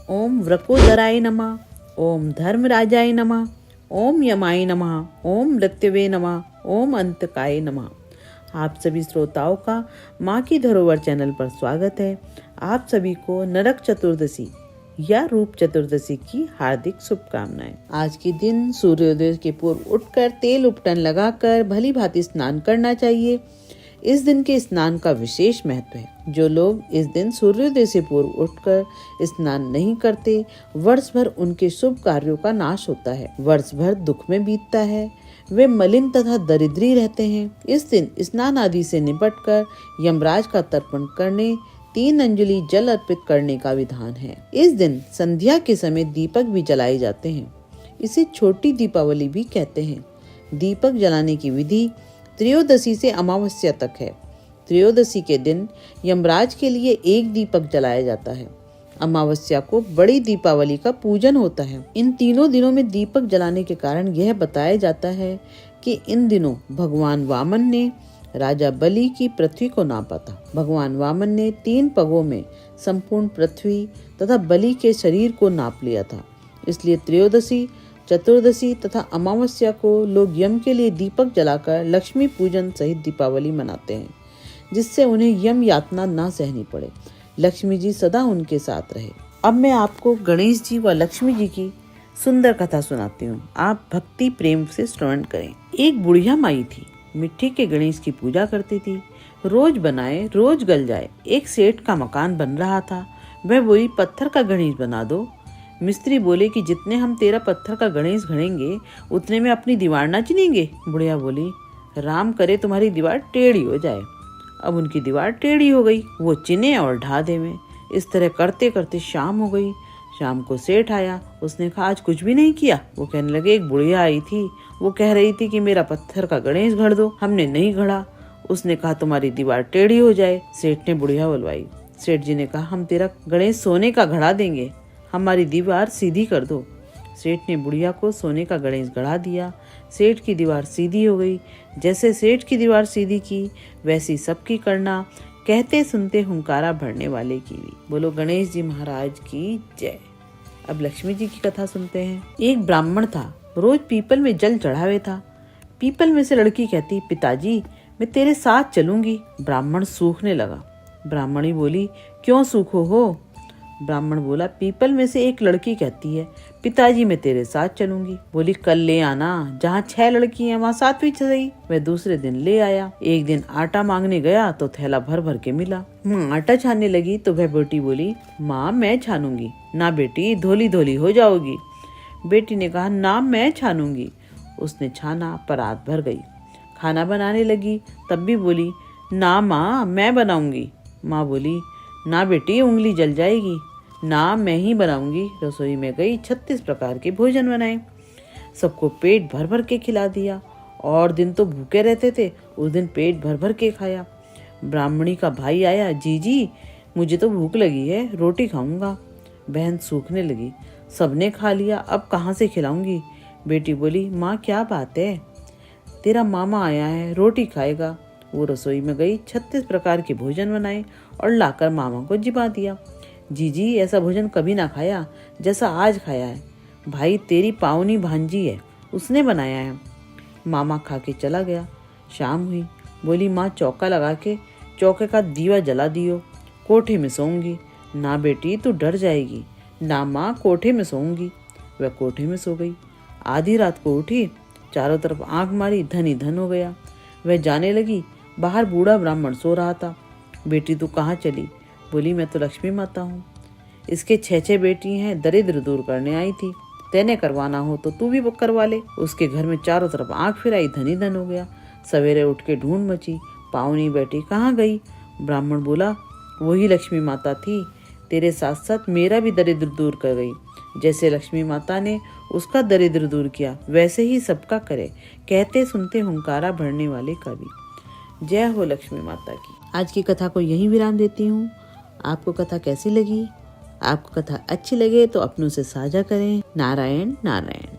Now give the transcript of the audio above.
ओम वृकोदराय नमः, ओम धर्मराजाय नमः, ओम यमाय नमः, ओम मृत्युवे नमः, ओम अंतकाय नमः। आप सभी श्रोताओं का माँ की धरोहर चैनल पर स्वागत है। आप सभी को नरक चतुर्दशी या रूप चतुर्दशी की हार्दिक शुभकामनाएं। आज के दिन सूर्योदय के पूर्व उठकर तेल उपटन लगाकर भली भांति स्नान करना चाहिए। इस दिन के स्नान का विशेष महत्व है। जो लोग इस दिन सूर्योदय से पूर्व उठकर स्नान नहीं करते, वर्ष भर उनके शुभ कार्यों का नाश होता है, वर्ष भर दुख में बीतता है, वे मलिन तथा दरिद्री रहते हैं। इस दिन स्नान आदि से निपटकर यमराज का तर्पण करने 3 अंजलि जल अर्पित करने का विधान है। इस दिन संध्या के समय दीपक भी जलाए जाते हैं। इसे छोटी दीपावली भी कहते हैं। दीपक जलाने की विधि त्रयोदशी से अमावस्या तक है। त्रयोदशी के दिन यमराज के लिए एक दीपक जलाया जाता है। अमावस्या को बड़ी दीपावली का पूजन होता है। इन तीनों दिनों में दीपक जलाने के कारण यह बताया जाता है कि इन दिनों भगवान वामन ने राजा बलि की पृथ्वी को नापा था। भगवान वामन ने 3 पगों में संपूर्ण पृथ्वी तथा बलि के शरीर को नाप लिया था। इसलिए त्रयोदशी, चतुर्दशी तथा अमावस्या को लोग यम के लिए दीपक जलाकर लक्ष्मी पूजन सहित दीपावली मनाते हैं, जिससे उन्हें यम यातना न सहनी पड़े। लक्ष्मी जी सदा उनके साथ रहे। अब मैं आपको गणेश जी व लक्ष्मी जी की सुंदर कथा सुनाती हूँ। आप भक्ति प्रेम से श्रवण करें। एक बुढ़िया माई थी, मिट्टी के गणेश की पूजा करती थी। रोज बनाए रोज गल जाए। एक सेठ का मकान बन रहा था। वह बोली, पत्थर का गणेश बना दो। मिस्त्री बोले कि जितने हम तेरा पत्थर का गणेश गढ़ेंगे उतने में अपनी दीवार ना चिनेंगे। बुढ़िया बोली, राम करे तुम्हारी दीवार टेढ़ी हो जाए। अब उनकी दीवार टेढ़ी हो गई, वो चिने और ढा देवे। इस तरह करते करते शाम हो गई। शाम को सेठ आया। उसने कहा, आज कुछ भी नहीं किया। वो कहने लगे, एक बुढ़िया आई थी, वो कह रही थी कि मेरा पत्थर का गणेश गढ़ दो। हमने नहीं गढ़ा। उसने कहा तुम्हारी दीवार टेढ़ी हो जाए। सेठ ने बुढ़िया बुलवाई। सेठ जी ने कहा, हम तेरा गणेश सोने का गढ़ा देंगे, हमारी दीवार सीधी कर दो। सेठ ने बुढ़िया को सोने का गणेश गढ़ा दिया। सेठ की दीवार सीधी हो गई। जैसे सेठ की दीवार सीधी की, वैसी सबकी करना, कहते सुनते हुंकारा भरने वाले की भी। बोलो गणेश जी महाराज की जय। अब लक्ष्मी जी की कथा सुनते हैं। एक ब्राह्मण था, रोज पीपल में जल चढ़ावे था। पीपल में से लड़की कहती, पिताजी मैं तेरे साथ चलूंगी। ब्राह्मण सूखने लगा। ब्राह्मणी बोली, क्यों सूखो हो? ब्राह्मण बोला, पीपल में से एक लड़की कहती है, पिताजी मैं तेरे साथ चलूंगी। बोली, कल ले आना, जहाँ 6 लड़की हैं वहाँ 7वीं सही। वह दूसरे दिन ले आया। एक दिन आटा मांगने गया तो थैला भर भर के मिला। आटा छानने लगी तो वह बेटी बोली, माँ मैं छानूंगी। ना बेटी, धोली धोली हो जाओगी। बेटी ने कहा, ना मैं छानूंगी। उसने छाना, परात भर गई। खाना बनाने लगी तब भी बोली, ना माँ मैं बनाऊंगी। माँ बोली, ना बेटी उंगली जल जाएगी। ना मैं ही बनाऊंगी। रसोई में गई, 36 प्रकार के भोजन बनाए, सबको पेट भर भर के खिला दिया। और दिन तो भूखे रहते थे, उस दिन पेट भर भर के खाया। ब्राह्मणी का भाई आया, जीजी मुझे तो भूख लगी है, रोटी खाऊंगा। बहन सूखने लगी, सबने खा लिया, अब कहाँ से खिलाऊंगी। बेटी बोली, माँ क्या बात है, तेरा मामा आया है, रोटी खाएगा। वो रसोई में गई, 36 प्रकार के भोजन बनाए और लाकर मामा को जिमा दिया। जीजी ऐसा भोजन कभी ना खाया जैसा आज खाया है। भाई तेरी पावनी भांजी है, उसने बनाया है। मामा खा के चला गया। शाम हुई। बोली, माँ चौका लगा के चौके का दीवा जला दियो, कोठे में सोऊंगी। ना बेटी तू डर जाएगी। ना माँ कोठे में सोऊंगी। वह कोठे में सो गई। आधी रात को उठी, चारों तरफ आंख मारी, धन ही धन हो गया। वह जाने लगी, बाहर बूढ़ा ब्राह्मण सो रहा था। बेटी तू कहाँ चली? बोली, मैं तो लक्ष्मी माता हूँ, इसके 6 बेटी हैं, दरिद्र दूर करने आई थी, तेने करवाना हो तो तू भी करवा ले। उसके घर में चारों तरफ आंख फिराई, धनी धन हो गया। सवेरे उठ के ढूंढ मची, पावनी बेटी कहाँ गई? ब्राह्मण बोला, वही लक्ष्मी माता थी, तेरे साथ साथ मेरा भी दरिद्र दूर कर गई। जैसे लक्ष्मी माता ने उसका दरिद्र दूर किया, वैसे ही सबका करे, कहते सुनते हुंकारा भरने वाले का भी। जय हो लक्ष्मी माता की। आज की कथा को यहीं विराम देती हूँ। आपको कथा कैसी लगी? आपको कथा अच्छी लगे तो अपनों से साझा करें। नारायण नारायण।